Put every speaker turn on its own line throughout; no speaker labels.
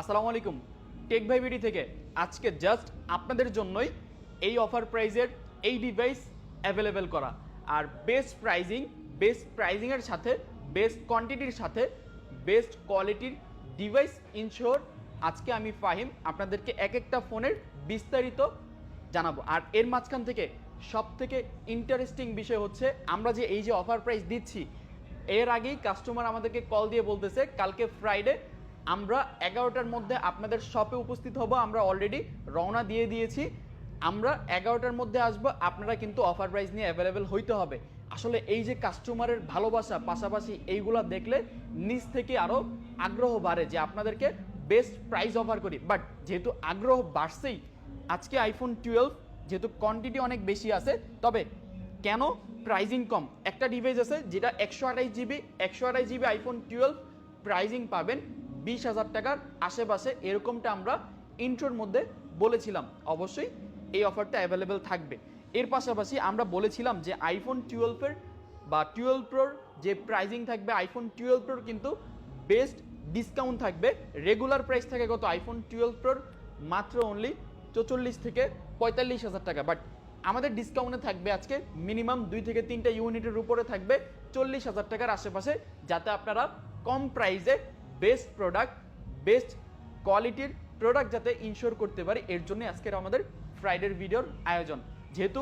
আসসালামু আলাইকুম। টেক ভাই বিডি থেকে আজকে জাস্ট আপনাদের জন্যই এই অফার প্রাইজের এই ডিভাইস অ্যাভেলেবেল করা, আর বেস্ট প্রাইজিংয়ের সাথে বেস্ট কোয়ান্টিটির সাথে বেস্ট কোয়ালিটির ডিভাইস ইনশোর। আজকে আমি ফাহিম আপনাদেরকে এক একটা ফোনের বিস্তারিত জানাবো। আর এর মাঝখান থেকে সব থেকে ইন্টারেস্টিং বিষয় হচ্ছে আমরা যে এই যে অফার প্রাইস দিচ্ছি, এর আগেই কাস্টমার আমাদেরকে কল দিয়ে বলতেছে কালকে ফ্রাইডে আমরা 11টার মধ্যে আপনাদের শপে উপস্থিত হব। আমরা অলরেডি রওনা দিয়ে দিয়েছি, আমরা 11টার মধ্যে আসবো, আপনারা কিন্তু অফার প্রাইস নিয়ে অ্যাভেলেবেল হইতে হবে। আসলে এই যে কাস্টমারের ভালোবাসা, পাশাপাশি এইগুলা দেখলে নিজ থেকে আরও আগ্রহ বাড়ে যে আপনাদেরকে বেস্ট প্রাইস অফার করি। বাট যেহেতু আগ্রহ বাড়ছেই, আজকে আইফোন 12 যেহেতু কোয়ান্টিটি অনেক বেশি আছে, তবে কেন প্রাইজিং কম? একটা ডিভাইস আছে যেটা 128 জিবি আইফোন 12 প্রাইজিং পাবেন 20,000 টাকার আশেপাশে, এরকমটা আমরা ইন্ট্রোর মধ্যে বলেছিলাম। অবশ্যই এই অফারটা অ্যাভেলেবেল থাকবে। এর পাশাপাশি আমরা বলেছিলাম যে আইফোন 12 বা 12 প্রোর যে প্রাইজিং থাকবে, আইফোন 12 প্রোর কিন্তু বেস্ট ডিসকাউন্ট থাকবে। রেগুলার প্রাইস থাকে কত? আইফোন 12 প্রোর মাত্র অনলি 44 থেকে 45,000 টাকা, বাট আমাদের ডিসকাউন্টে থাকবে আজকে মিনিমাম 2 থেকে 3টা ইউনিটের উপরে থাকবে 40,000 টাকার আশেপাশে, যাতে আপনারা কম প্রাইসে বেস্ট প্রোডাক্ট, বেস্ট কোয়ালিটির প্রোডাক্ট যাতে ইনশোর করতে পারি। এর জন্য আজকের আমাদের ফ্রাইডের ভিডিওর আয়োজন। যেহেতু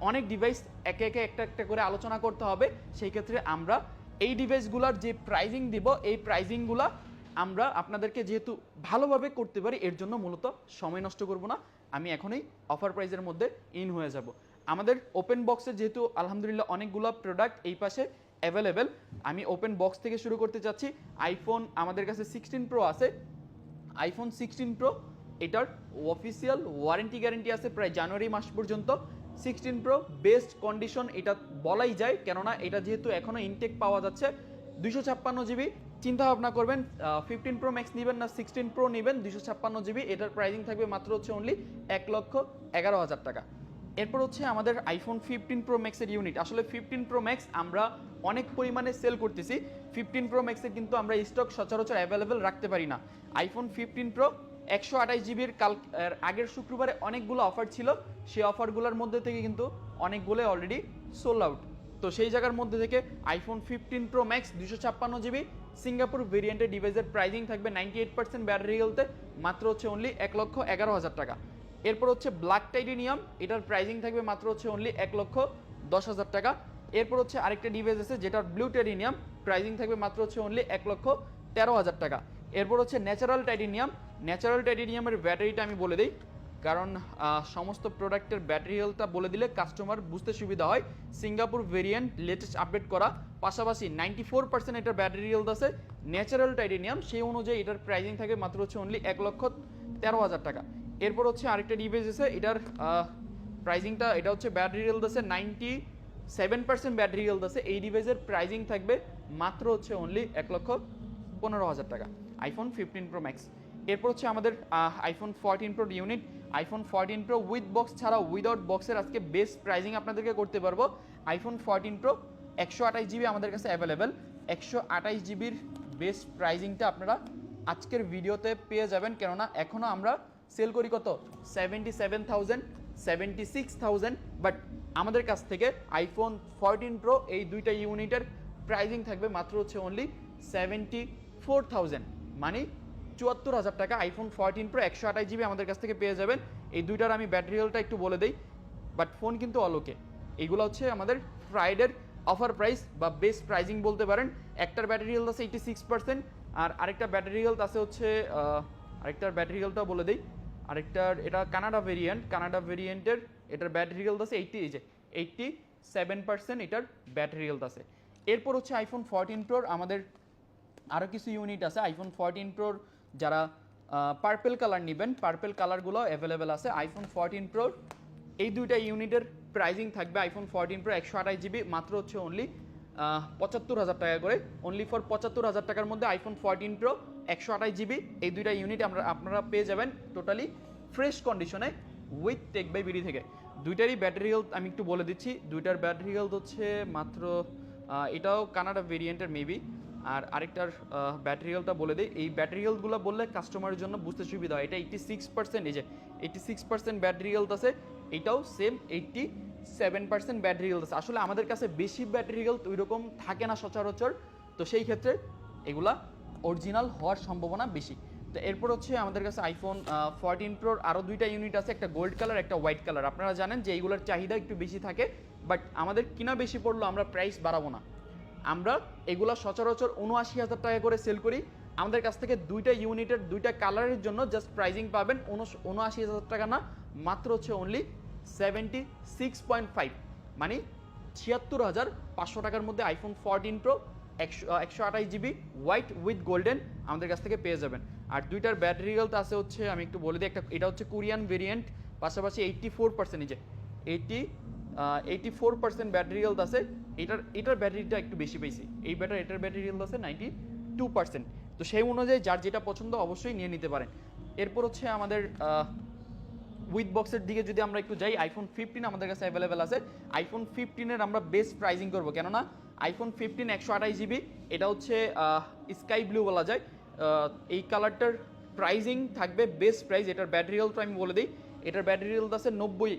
অনেক ডিভাইস একে একে একটা একটা করে আলোচনা করতে হবে, সেই ক্ষেত্রে আমরা এই ডিভাইসগুলোর যে প্রাইজিং দিব, এই প্রাইজিংগুলো আমরা আপনাদেরকে যেহেতু ভালোভাবে করতে পারি, এর জন্য মূলত সময় নষ্ট করব না। আমি এখনই অফার প্রাইজের মধ্যে ইন হয়ে যাব। আমাদের ওপেন বক্সের যেহেতু আলহামদুলিল্লাহ অনেকগুলো প্রোডাক্ট এই পাশে অ্যাভেলেবেল, আমি ওপেন বক্স থেকে শুরু করতে চাচ্ছি। আইফোন আমাদের কাছে 16 প্রো আছে। আইফোন 16 প্রো এটার অফিসিয়াল ওয়ারেন্টি গ্যারেন্টি আছে প্রায় জানুয়ারি মাস পর্যন্ত। 16 প্রো বেস্ট কন্ডিশন এটা বলাই যায়, কেননা এটা যেহেতু এখনও ইনটেক পাওয়া যাচ্ছে। 256 জিবি, চিন্তা ভাবনা করবেন 15 প্রো ম্যাক্স নেবেন না 16 প্রো নেবেন। 256 জিবি, এটার প্রাইসিং থাকবে মাত্র হচ্ছে অনলি 1,11,000 টাকা। এরপর হচ্ছে আমাদের আইফোন 15 প্রো ম্যাক্সের ইউনিট। আসলে 15 প্রো ম্যাক্স আমরা অনেক পরিমাণে সেল করতেছি। 15 প্রো ম্যাক্সের কিন্তু আমরা স্টক সচরাচর অ্যাভেলেবেল রাখতে পারি না। আইফোন 15 প্রো 128 জিবির আগের শুক্রবারে অনেকগুলো অফার ছিল, সেই অফারগুলোর মধ্যে থেকে কিন্তু অনেকগুলো অলরেডি সোল্ড আউট। তো সেই জায়গার মধ্যে থেকে iPhone 15 Pro Max 256 GB Singapore ভেরিয়েন্টের ডিভাইসের প্রাইজিং থাকবে 98% ব্যাটারি হেলথে মাত্র হচ্ছে অনলি 1,11,000 টাকা। এরপর হচ্ছে ব্ল্যাক টাইটেনিয়াম, এটার প্রাইজিং থাকবে মাত্র হচ্ছে অনলি 1,10,000 টাকা। এরপর হচ্ছে আরেকটা ডিভাইস আছে যেটার ব্লু টাইটেনিয়াম, প্রাইজিং থাকবে মাত্র হচ্ছে অনলি 1,13,000 টাকা। এরপর হচ্ছে ন্যাচারাল টাইটেনিয়ামের ব্যাটারিটা আমি বলে দিই, কারণ সমস্ত প্রোডাক্টের ব্যাটারি হেলথটা বলে দিলে কাস্টমার বুঝতে সুবিধা হয়। সিঙ্গাপুর ভেরিয়েন্ট লেটেস্ট আপডেট করা, পাশাপাশি 94% এটার ব্যাটারি হেলথ আছে ন্যাচারাল টাইটেনিয়াম, সেই অনুযায়ী এটার প্রাইজিং থাকে মাত্র হচ্ছে অনলি 1,13,000 টাকা। এরপর হচ্ছে আরেকটা ডিভাইস আছে, এটার প্রাইজিংটা এটা হচ্ছে ব্যাটারি হেলথ আছে 97% ব্যাটারি হেলথ আছে। এই ডিভাইসের প্রাইজিং থাকবে মাত্র হচ্ছে অনলি 1,15,000 টাকা, আইফোন 15 প্রো ম্যাক্স। এরপর হচ্ছে আমাদের iPhone 14 pro unit. IPhone 14 pro with box ছাড়া উইদাউট বক্সের আজকে বেস্ট প্রাইজিং আপনাদেরকে করতে পারবো। আইফোন 14 প্রো 128 জিবি আমাদের কাছে অ্যাভেলেবেল। 128 জিবির বেস্ট প্রাইজিংটা আপনারা আজকের ভিডিওতে পেয়ে যাবেন, কেননা এখনও আমরা সেল করি কত 77,000 76,000, বাট আমাদের কাছ থেকে আইফোন 14 প্রো এই দুইটা ইউনিটের প্রাইজিং থাকবে মাত্র হচ্ছে অনলি 74,000, মানে 74,000 টাকা। আইফোন 14 প্রো 128 জিবি আমাদের কাছ থেকে পেয়ে যাবেন। এই দুইটার আমি ব্যাটারি হেলথটা একটু বলে দিই, বাট ফোন কিন্তু অলোকে। এইগুলো হচ্ছে আমাদের ফ্রাইডের অফার প্রাইস বা বেস্ট প্রাইজিং বলতে পারেন। একটার ব্যাটারি হেলথ আছে 86%, আর আরেকটা ব্যাটারি হেলথ আছে হচ্ছে আরেকটার ব্যাটারি হেলথটা বলে দিই। আরেকটার এটা কানাডা ভেরিয়েন্টের এটার ব্যাটারি হেলথ আছে 87% এটার ব্যাটারি হেলথ আছে। এরপর হচ্ছে আইফোন 14 প্রোর আমাদের আরও কিছু ইউনিট আছে। আইফোন 14 প্রোর যারা পার্পেল কালার নেবেন, পার্পেল কালারগুলো অ্যাভেলেবেল আছে। আইফোন 14 প্রোর এই দুইটা ইউনিটের প্রাইজিং থাকবে আইফোন 14 প্রো 128 জিবি মাত্র হচ্ছে অনলি 75,000 টাকা করে। অনলি ফর 75,000 টাকার মধ্যে আইফোন 14 প্রো 128 জিবি এই দুইটা ইউনিট আপনারা পেয়ে যাবেন টোটালি ফ্রেশ কন্ডিশনে উইথ টেক বাই বিডি থেকে। দুইটারই ব্যাটারি হেলথ আমি একটু বলে দিচ্ছি। দুইটার ব্যাটারি হেলথ হচ্ছে মাত্র এটাও কানাডা ভেরিয়েন্টের মেবি আর আরেকটার ব্যাটারি হেলথটা বলে দিই, এই ব্যাটারি হেলথগুলো বললে কাস্টমারের জন্য বুঝতে সুবিধা হয়। এটা 86%, এই যে 86% ব্যাটারি হেলথ আছে, এটাও সেম 87% ব্যাটারি হেলথ আছে। আসলে আমাদের কাছে বেশি ব্যাটারি হেলথ ওই রকম থাকে না সচরাচর, তো সেই ক্ষেত্রে এগুলা অরিজিনাল হওয়ার সম্ভাবনা বেশি। তো এরপর হচ্ছে আমাদের কাছে আইফোন 14 প্রোর আরও দুইটা ইউনিট আছে, একটা গোল্ড কালার একটা হোয়াইট কালার। আপনারা জানেন যে এইগুলোর চাহিদা একটু বেশি থাকে, বাট আমাদের কিনা বেশি পড়লো আমরা প্রাইস বাড়াবো না। আমরা এগুলা সচরাচর ৭৯,০০০ টাকা করে সেল করি। আমাদের কাছ থেকে দুইটা ইউনিটের দুইটা কালারের জন্য জাস্ট প্রাইজিং পাবেন ৭৯,০০০ টাকা না, মাত্র হচ্ছে অনলি 76.5, মানে ৭৬,৫০০ টাকার মধ্যে iPhone 14 pro 128 GB white with golden আমাদের কাছ থেকে পেয়ে যাবেন। আর দুইটার ব্যাটারি হেলথ আছে হচ্ছে, আমি একটু বলে দিই, একটা এটা হচ্ছে কোরিয়ান ভেরিয়েন্ট, পাশাপাশি 84%, যে 84% ব্যাটারি হেলথ আছে। এটার ব্যাটারিটা একটু বেশি পেয়েছি, এটার ব্যাটারি হেলথ আছে 92%। তো সেই অনুযায়ী যার যেটা পছন্দ অবশ্যই নিয়ে নিতে পারেন। এরপর হচ্ছে আমাদের উইথ বক্সের দিকে যদি আমরা একটু যাই, আইফোন 15 আমাদের কাছে অ্যাভেলেবেল আছে। আইফোন 15-এর আমরা বেস্ট প্রাইজিং করবো, কেননা আইফোন 15 128 GB, এটা হচ্ছে স্কাই ব্লু বলা যায়। এই কালারটার প্রাইজিং থাকবে বেস্ট প্রাইস। এটার ব্যাটারি হেলথ আমি বলে দিই, এটার ব্যাটারি হেলথ আছে 90,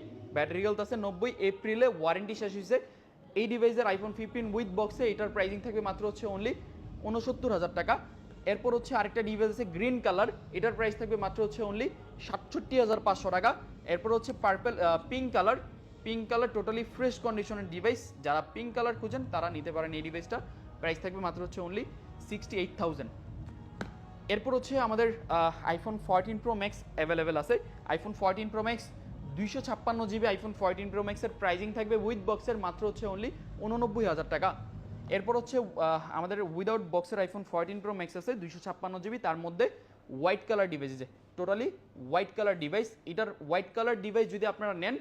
এপ্রিলে ওয়ারেন্টি শেষ হয়েছে। এই ডিভাইসের আইফোন 15 উইথ বক্সে এটার প্রাইজিং থাকবে মাত্র হচ্ছে অনলি ৬৯,০০০ টাকা। এরপর হচ্ছে আরেকটা ডিভাইস আছে গ্রিন কালার, এটার প্রাইস থাকবে মাত্র হচ্ছে অনলি ৬৭,৫০০ টাকা। এরপর হচ্ছে পিঙ্ক কালার টোটালি ফ্রেশ কন্ডিশনের ডিভাইস, যারা পিঙ্ক কালার খুঁজেন তারা নিতে পারেন এই ডিভাইসটা। প্রাইস থাকবে মাত্র হচ্ছে অনলি 68,000। এরপর হচ্ছে আমাদের আইফোন 14 প্রো ম্যাক্স অ্যাভেলেবেল আছে। IPhone 14 pro Max 256 GB iPhone 14 pro ম্যাক্সের প্রাইজিং থাকবে উইথ বক্সের মাত্র হচ্ছে অনলি 89,000 টাকা। এরপর হচ্ছে আমাদের উইদাউট বক্সের আইফোন 14 প্রো ম্যাক্স আছে 256 GB, তার মধ্যে হোয়াইট কালার ডিভাইস, যে টোটালি হোয়াইট কালার ডিভাইস। এটার হোয়াইট কালার ডিভাইস যদি আপনারা নেন,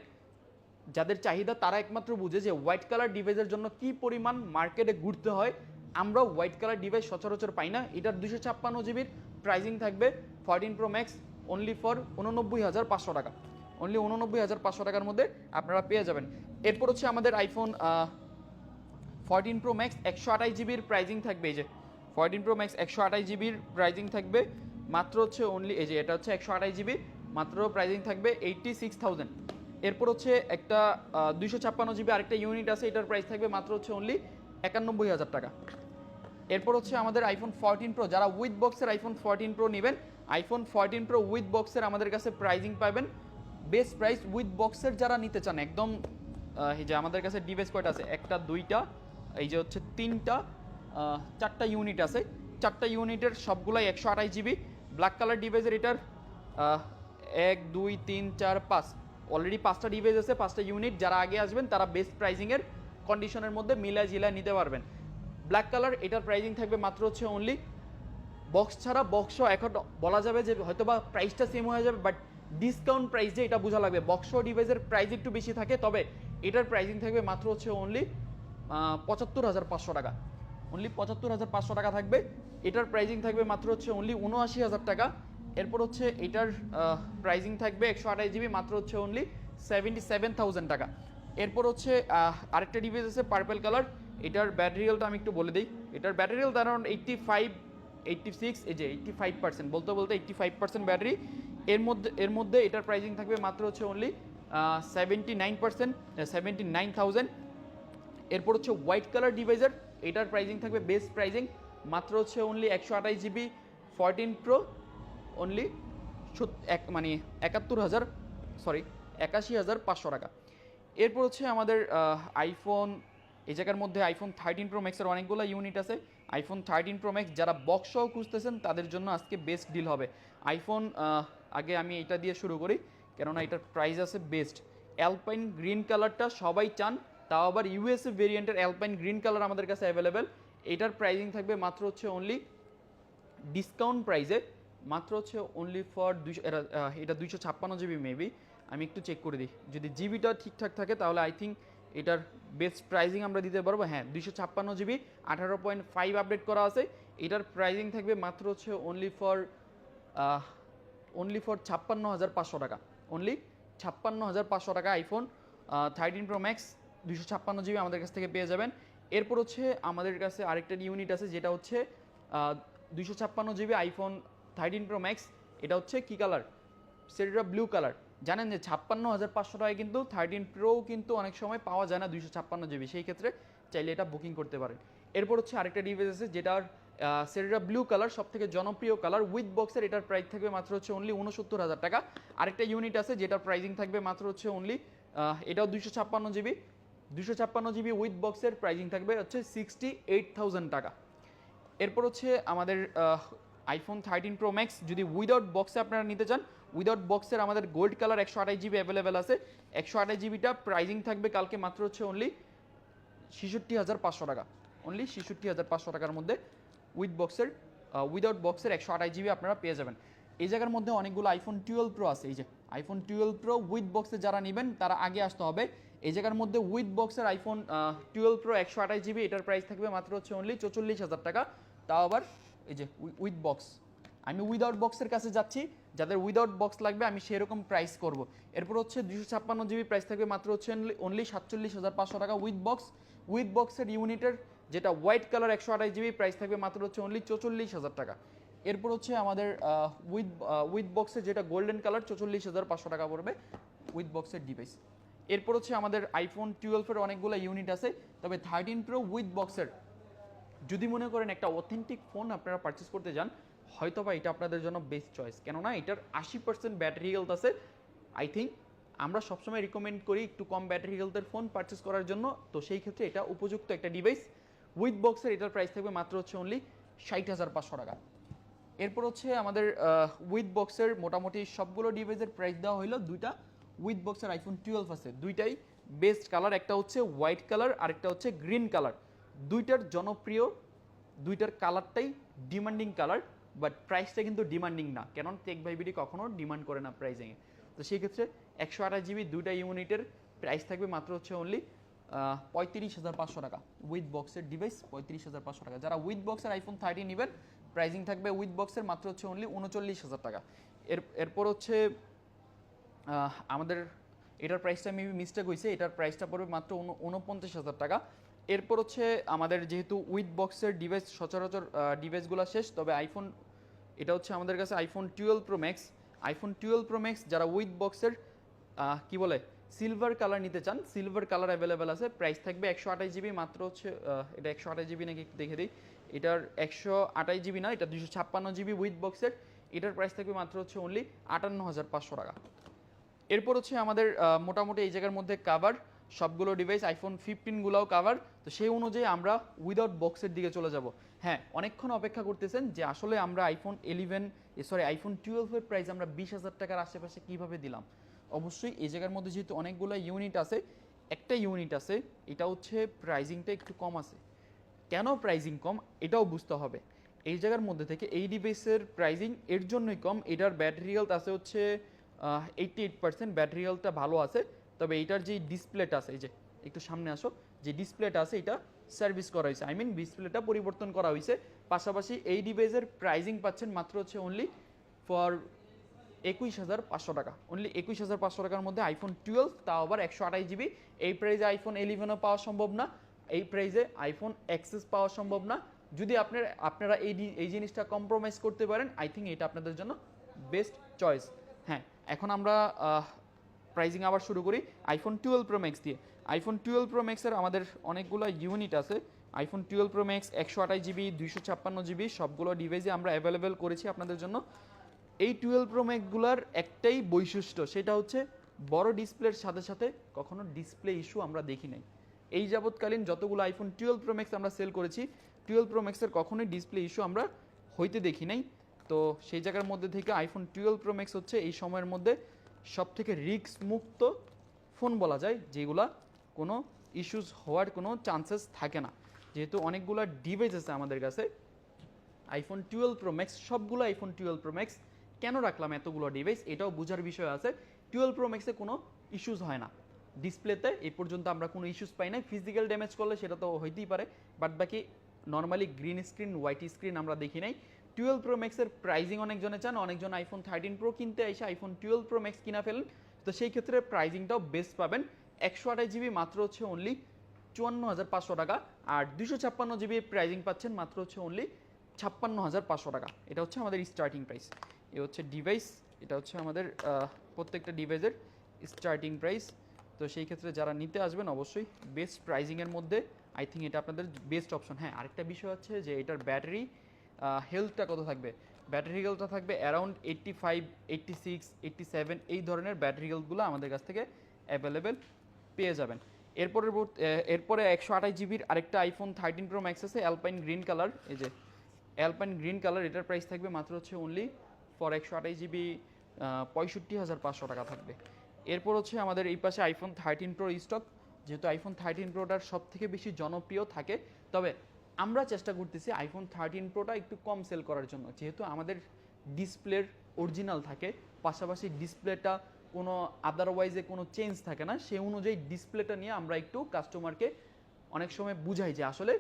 যাদের চাহিদা তারা একমাত্র বুঝে যে হোয়াইট কালার ডিভাইসের জন্য কি পরিমাণ মার্কেটে ঘুরতে হয়। আমরাও হোয়াইট কালার ডিভাইস সচরাচর পাই না। এটার 256 GB প্রাইজিং থাকবে 14 প্রো ম্যাক্স অনলি ফর 89,৫০০ টাকা। অনলি 89,৫০০ টাকার মধ্যে আপনারা পেয়ে যাবেন। এরপর হচ্ছে আমাদের iPhone 14 pro max 128 GB pricing থাকবে, এই যে 14 প্রো ম্যাক্স 128 GB প্রাইজিং থাকবে মাত্র হচ্ছে অনলি, এই যে এটা হচ্ছে 128 GB, মাত্র প্রাইজিং থাকবে 86,000। এরপর হচ্ছে একটা 256 GB আরেকটা ইউনিট আছে, এটার প্রাইস থাকবে মাত্র হচ্ছে অনলি 91,000 টাকা। এরপর হচ্ছে আমাদের আইফোন 14 প্রো, যারা উইথ বক্সের আইফোন 14 প্রো নেবেন, আইফোন 14 প্রো উইথ বক্সের আমাদের কাছে প্রাইজিং পাবেন বেস্ট প্রাইস। উইথ বক্সের যারা নিতে চান একদম, এই যে আমাদের কাছে ডিভাইস কয়টা আছে, একটা দুইটা, এই যে হচ্ছে তিনটা, চারটা ইউনিট আছে। চারটা ইউনিটের সবগুলাই 128 GB ব্ল্যাক কালার ডিভাইসের। এটার 1 2 3 4 5 অলরেডি 5টা ডিভাইস আছে, 5টা ইউনিট। যারা আগে আসবেন তারা বেস্ট প্রাইজিংয়ের কন্ডিশনের মধ্যে মিলা জিলা নিতে পারবেন। ব্ল্যাক কালার, এটার প্রাইজিং থাকবে মাত্র হচ্ছে অনলি, বক্স ছাড়া বক্সও এখন বলা যাবে যে হয়তো বা প্রাইসটা সেম হয়ে যাবে, বাট ডিসকাউন্ট প্রাইস যে এটা বোঝা লাগবে। বক্স ডিভাইসের প্রাইস একটু বেশি থাকে, তবে এটার প্রাইজিং থাকবে মাত্র হচ্ছে অনলি ৭৫,৫০০ টাকা। অনলি ৭৫,৫০০ টাকা থাকবে। এটার প্রাইজিং থাকবে মাত্র হচ্ছে অনলি ৭৯,০০০ টাকা। এরপর হচ্ছে এটার প্রাইজিং থাকবে 128 GB মাত্র হচ্ছে অনলি 77,000 টাকা। এরপর হচ্ছে আরেকটা ডিভাইস আছে পার্পল কালার, এটার ব্যাটারি হেলথ আমি একটু বলে দিই। এটার ব্যাটারি হেলথ অ্যারাউন্ড 86, এই যে 85%, বলতে 85% ব্যাটারি। এর মধ্যে এটার প্রাইজিং থাকবে মাত্র হচ্ছে অনলি 79,000। এরপর হচ্ছে হোয়াইট কালার ডিভাইসের, এটার প্রাইজিং থাকবে বেস্ট প্রাইজিং মাত্র হচ্ছে অনলি 128 GB 14 প্রো অনলি মানে 81,500 টাকা। এরপর হচ্ছে আমাদের আইফোন, এই জায়গার মধ্যে আইফোন 13 প্রো ম্যাক্সের অনেকগুলো ইউনিট আছে। আইফোন 13 প্রো ম্যাক্স যারা বক্সও খুঁজতেছেন তাদের জন্য আজকে বেস্ট ডিল হবে। আইফোন আগে আমি এটা দিয়ে শুরু করি, কেননা এটার প্রাইস আছে বেস্ট। অ্যালপাইন গ্রিন কালারটা সবাই চান, তাও আবার ইউএসএ ভেরিয়েন্টের অ্যালপাইন গ্রিন কালার আমাদের কাছে অ্যাভেলেবেল। এটার প্রাইজিং থাকবে মাত্র হচ্ছে অনলি ডিসকাউন্ট প্রাইসে মাত্র হচ্ছে অনলি ফর এটা 256 GB মেবি, আমি একটু চেক করে দিই। যদি জিবিটা ঠিকঠাক থাকে তাহলে আই থিঙ্ক এটার বেস্ট প্রাইজিং আমরা দিতে পারবো। হ্যাঁ, 256 GB 18.5 আপডেট করা আছে। এটার প্রাইজিং থাকবে মাত্র হচ্ছে অনলি ফর 56,500 টাকা। অনলি 56,500 টাকা আইফোন 13 প্রো ম্যাক্স 256 GB আমাদের কাছ থেকে পেয়ে যাবেন। এরপর হচ্ছে আমাদের কাছে আরেকটা ইউনিট আছে যেটা হচ্ছে 256 জিবি আইফোন 13 Pro Max। এটা হচ্ছে কি কালার? সেটা ব্লু কালার। জানেন যে 56,500 টাকায় কিন্তু 13 Pro কিন্তু অনেক সময় পাওয়া যায় না 256 জিবি, সেই ক্ষেত্রে চাইলে এটা বুকিং করতে পারেন। এরপর হচ্ছে আরেকটা ডিভাইস আছে যেটার সেটা ব্লু কালার, সব থেকে জনপ্রিয় কালার উইথ বক্সের। এটার প্রাইস থাকবে মাত্র হচ্ছে অনলি 69,000 টাকা। আরেকটা ইউনিট আছে যেটার প্রাইসিং থাকবে মাত্র হচ্ছে অনলি, এটাও 256 জিবি, 256 জিবি উইথ বক্সের প্রাইসিং থাকবে হচ্ছে 68,000 টাকা। এরপর হচ্ছে আমাদের আইফোন 13 Pro Max যদি উইদাউট বক্সে আপনারা নিতে চান, উইদাউট বক্সের আমাদের গোল্ড কালার 128 জিবি অ্যাভেলেবেল আছে। 128 জিবিটা প্রাইসিং থাকবে কালকে মাত্র হচ্ছে অনলি 66,500 টাকা। অনলি 66,500 টাকার মধ্যে উইথ বক্সের, উইদাউট বক্সের 128 জিবি আপনারা পেয়ে যাবেন। এই জায়গার মধ্যে অনেকগুলো আইফোন 12 Pro আছে। এই যে আইফোন 12 Pro উইথ বক্সে যারা নেবেন তারা আগে আসতে হবে। এই জায়গার মধ্যে উইথ বক্সের আইফোন 12 Pro 128 জিবি, এটার প্রাইস থাকবে মাত্র হচ্ছে অনলি 44,000 টাকা। তাও আবার এই যে উইথ বক্স। আমি উইদাউট বক্সের কাছে যাচ্ছি, যাদের উইদাউট বক্স লাগবে আমি সেরকম প্রাইস করব। এরপর হচ্ছে 256 জিবি প্রাইস থাকবে মাত্র হচ্ছে অনলি 47,500 টাকা উইথ বক্স। উইথ বক্সের ইউনিটের যেটা হোয়াইট কালার 128 জিবি প্রাইস থাকবে মাত্র হচ্ছে অনলি 44,000 টাকা। এরপর হচ্ছে আমাদের উইথ বক্সের যেটা গোল্ডেন কালার 44,500 টাকা পড়বে উইথ বক্সের ডিভাইস। এরপর হচ্ছে আমাদের আইফোন 12-এর অনেকগুলো ইউনিট আছে, তবে 13 Pro উইথ বক্সের যদি মনে করেন একটা অথেন্টিক ফোন আপনারা পারচেস করতে যান, হয়তো বা এটা আপনাদের জন্য বেস্ট চয়েস। কেননা এটার 80% ব্যাটারি হেলথ আছে। আই থিঙ্ক আমরা সবসময় রিকমেন্ড করি একটু কম ব্যাটারি হেলথের ফোন পারচেস করার জন্য, তো সেই ক্ষেত্রে এটা উপযুক্ত একটা ডিভাইস। উইথ বক্সের এটার প্রাইস থাকবে মাত্র হচ্ছে অনলি 60,500 টাকা। এরপর হচ্ছে আমাদের উইথ বক্সের মোটামুটি সবগুলো ডিভাইসের প্রাইস দেওয়া হলো। দুইটা উইথ বক্সের আইফোন 12 আছে, দুইটাই বেস্ট কালার, একটা হচ্ছে হোয়াইট কালার আরেকটা হচ্ছে গ্রিন কালার। দুইটার জনপ্রিয়, দুইটার কালারটাই ডিমান্ডিং কালার, বাট প্রাইসটা কিন্তু ডিমান্ডিং না, কেন টেক ভাই বিডি কখনো ডিমান্ড করে না প্রাইসিংয়ে। তো সেই ক্ষেত্রে 128 জিবি দুইটা ইউনিটের প্রাইস থাকবে মাত্র হচ্ছে অনলি 35,500 টাকা উইথ বক্সের ডিভাইস। 35,500 টাকা। যারা উইথ বক্সের আইফোন 13 নেবেন প্রাইসিং থাকবে উইথ বক্সের মাত্র হচ্ছে অনলি 39,000 টাকা। এরপর হচ্ছে আমাদের এটার প্রাইসটা মেবি মিস্টেক হয়েছে, এটার প্রাইসটা পড়বে মাত্র 49,000 টাকা। এরপর হচ্ছে আমাদের যেহেতু উইথ বক্সের ডিভাইস সচরাচর ডিভাইসগুলো শেষ, তবে আইফোন, এটা হচ্ছে আমাদের কাছে iPhone 12 Pro Max। IPhone 12 Pro Max যারা উইথ বক্সের কি বলে সিলভার কালার নিতে চান, সিলভার কালার অ্যাভেলেবেল আছে। প্রাইস থাকবে 128 জিবি মাত্র হচ্ছে, এটা 128 জিবি নাকি একটু দেখে দিই, এটার 128 জিবি না, এটা 256 জিবি উইথ বক্সের। এটার প্রাইস থাকবে মাত্র হচ্ছে অনলি 58,500 টাকা। এরপর হচ্ছে আমাদের মোটামুটি এই জায়গার মধ্যে কাভার সবগুলো ডিভাইস, আইফোন 15গুলোও কাভার। তো সেই অনুযায়ী আমরা উইদাউট বক্সের দিকে চলে যাব। হ্যাঁ, অনেকক্ষণ অপেক্ষা করতেছেন যে আসলে আমরা আইফোন 12-এর প্রাইস আমরা 20,000 টাকার আশেপাশে কীভাবে দিলাম। অবশ্যই এই জায়গার মধ্যে যেহেতু অনেকগুলো ইউনিট আছে, একটা ইউনিট আছে এটা হচ্ছে প্রাইজিংটা একটু কম আছে। কেন প্রাইজিং কম এটাও বুঝতে হবে। এই জায়গার মধ্যে থেকে এই ডিভাইসের প্রাইজিং এর জন্যই কম, এটার ব্যাটারি হেলথ আছে হচ্ছে 88%, ব্যাটারি হেলথটা ভালো আছে। তবে এইটার যে ডিসপ্লেটা আছে, এই যে একটু সামনে আসো, যে ডিসপ্লেটা আছে এটা সার্ভিস করা হয়েছে, আই মিন ডিসপ্লেটা পরিবর্তন করা হয়েছে। পাশাপাশি এই ডিভাইসের প্রাইজিং পাচ্ছেন মাত্র হচ্ছে অনলি ফর 21,500 টাকা। অনলি 21,500 টাকার মধ্যে আইফোন 12, তাও আবার 128 জিবি। এই প্রাইসে আইফোন 11ও পাওয়া সম্ভব না, এই প্রাইসে আইফোন এক্সেস পাওয়া সম্ভব না। যদি আপনারা এই জিনিসটা কম্প্রোমাইজ করতে পারেন, আই থিঙ্ক এটা আপনাদের জন্য বেস্ট চয়েস। হ্যাঁ, এখন আমরা প্রাইজিং আবার শুরু করি আইফোন 12 Pro Max দিয়ে। আইফোন 12 Pro Maxের আমাদের অনেকগুলো ইউনিট আছে। IPhone 12 Pro Max 128 GB 256 GB সবগুলো ডিভাইসে আমরা অ্যাভেলেবেল করেছি আপনাদের জন্য। এই 12 Pro Maxগুলোর একটাই বৈশিষ্ট্য, সেটা হচ্ছে বড় ডিসপ্লের সাথে সাথে কখনো ডিসপ্লে ইস্যু আমরা দেখি নাই। এই যাবৎকালীন যতগুলো আইফোন 12 Pro Max আমরা সেল করেছি, 12 Pro Maxের কখনোই ডিসপ্লে ইস্যু আমরা হইতে দেখি নাই। তো সেই জায়গার মধ্যে থেকে আইফোন 12 Pro Max হচ্ছে এই সময়ের মধ্যে সব থেকে রিস্ক মুক্ত ফোন বলা যায়, যেগুলা কোনো ইস্যুস হওয়ার কোনো চান্সেস থাকে না। যেহেতু অনেকগুলো ডিভাইস আছে আমাদের কাছে আইফোন 12 Pro Max, সবগুলো আইফোন 12 Pro Max কেন রাখলাম এতগুলো ডিভাইস, এটাও বোঝার বিষয় আছে। 12 Pro Maxে কোনো ইস্যুস হয় না, ডিসপ্লেতে এই পর্যন্ত আমরা কোনো ইস্যুস পাই না। ফিজিক্যাল ড্যামেজ করলে সেটা তো হইতেই পারে, বাট বাকি normally green screen white screen আমরা দেখি নাই। 12 Pro Maxের প্রাইজিং অনেকজনে চান, অনেকজন আইফোন 13 Pro কিনতে এসে আইফোন 12 Pro Max কিনা ফেলেন। তো সেই ক্ষেত্রে প্রাইজিংটাও বেস্ট পাবেন। 128 জিবি মাত্র হচ্ছে অনলি 54,500 টাকা। আর 256 জিবি প্রাইজিং পাচ্ছেন মাত্র হচ্ছে অনলি 56,500 টাকা। এটা হচ্ছে আমাদের স্টার্টিং প্রাইস। এ হচ্ছে ডিভাইস, এটা হচ্ছে আমাদের প্রত্যেকটা ডিভাইসের স্টার্টিং প্রাইস। তো সেই ক্ষেত্রে যারা নিতে আসবেন অবশ্যই বেস্ট প্রাইজিংয়ের মধ্যে আই থিঙ্ক এটা আপনাদের বেস্ট অপশন। হ্যাঁ, আরেকটা বিষয় হচ্ছে যে এটার ব্যাটারি হেলথটা কত থাকবে। ব্যাটারি হেলথটা থাকবে অ্যারাউন্ড 85, 86, 87 এই ধরনের ব্যাটারি হেলথগুলো আমাদের কাছ থেকে অ্যাভেলেবেল পেয়ে যাবেন। এরপরে 128 জিবির আরেকটা আইফোন 13 প্রো ম্যাক্স আছে, অ্যালপাইন গ্রিন কালার। এই যে অ্যালপাইন গ্রিন কালার, এটার প্রাইস থাকবে মাত্র হচ্ছে অনলি ফর 128 জিবি 65,500 টাকা থাকবে। এরপর হচ্ছে আমাদের এই পাশে আইফোন 13 প্রো স্টক। যেহেতু আইফোন 13 প্রোটার সব থেকে বেশি জনপ্রিয় থাকে, তবে আমরা চেষ্টা করতেছি আইফোন 13 প্রোটা একটু কম সেল করার জন্য, যেহেতু আমাদের ডিসপ্লের অরিজিনাল থাকে, পাশাপাশি ডিসপ্লেটা কোনো আদারওয়াইজে কোনো চেঞ্জ থাকে না, সেই অনুযায়ী ডিসপ্লেটা নিয়ে আমরা একটু কাস্টমারকে অনেক সময় বুঝাই যে আসলে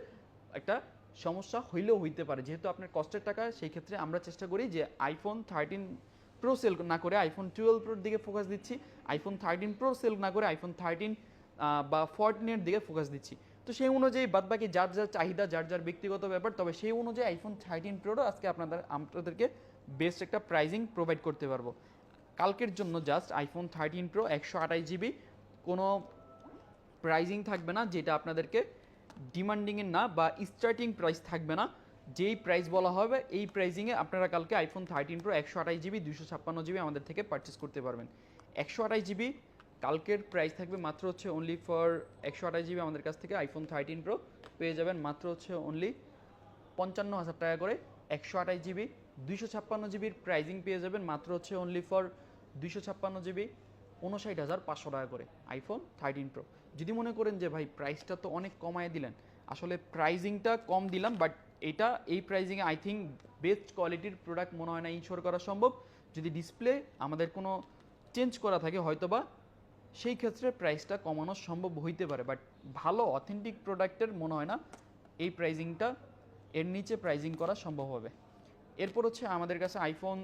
একটা সমস্যা হইলেও হইতে পারে, যেহেতু আপনার কষ্টের টাকা। সেই ক্ষেত্রে আমরা চেষ্টা করি যে আইফোন 13 প্রো সেল না করে আইফোন 12 প্রোর দিকে ফোকাস দিচ্ছি, আইফোন 13 প্রো সেল না করে আইফোন 13 বা 14 এর দিকে ফোকাস দিচ্ছি। তো সেই অনুযায়ী বাদবাকি যার যার চাহিদা, যার যার ব্যক্তিগত ব্যাপার, তবে সেই অনুযায়ী আইফোন 13 প্রোরও আজকে আপনাদেরকে বেস্ট একটা প্রাইজিং প্রোভাইড করতে পারবো। কালকের জন্য জাস্ট আইফোন 13 প্রো 128 জিবি, কোনো প্রাইজিং থাকবে না যেটা আপনাদেরকে ডিমান্ডিংয়ের না বা স্টার্টিং প্রাইস থাকবে না। যেই প্রাইস বলা হবে এই প্রাইজিংয়ে আপনারা কালকে আইফোন 13 প্রো 128 জিবি 256 জিবি আমাদের থেকে পারচেস করতে পারবেন। 128 জিবি কালকের প্রাইস থাকবে মাত্র হচ্ছে অনলি ফর 128 জিবি আমাদের কাছ থেকে আইফোন 13 প্রো পেয়ে যাবেন মাত্র হচ্ছে অনলি 55,000 টাকা করে। 128 জিবি 256 জিবির প্রাইজিং পেয়ে যাবেন মাত্র হচ্ছে অনলি ফর 256 জিবি 59,500 টাকা করে আইফোন 13 প্রো। যদি মনে করেন যে ভাই প্রাইসটা তো অনেক কমায় দিলেন, আসলে প্রাইজিংটা কম দিলাম, বাট এই প্রাইজিংয়ে আই থিঙ্ক বেস্ট কোয়ালিটির প্রোডাক্ট মনে হয় না ইনশোর করা সম্ভব। যদি ডিসপ্লে আমাদের কোনো চেঞ্জ করা থাকে হয়তোবা সেই ক্ষেত্রে প্রাইসটা কমানো সম্ভব হইতে পারে, বাট ভালো অথেন্টিক প্রোডাক্টের মনে হয় না এই প্রাইজিংটা এর নিচে প্রাইজিং করা সম্ভব হবে। এরপর হচ্ছে আমাদের কাছে আইফোন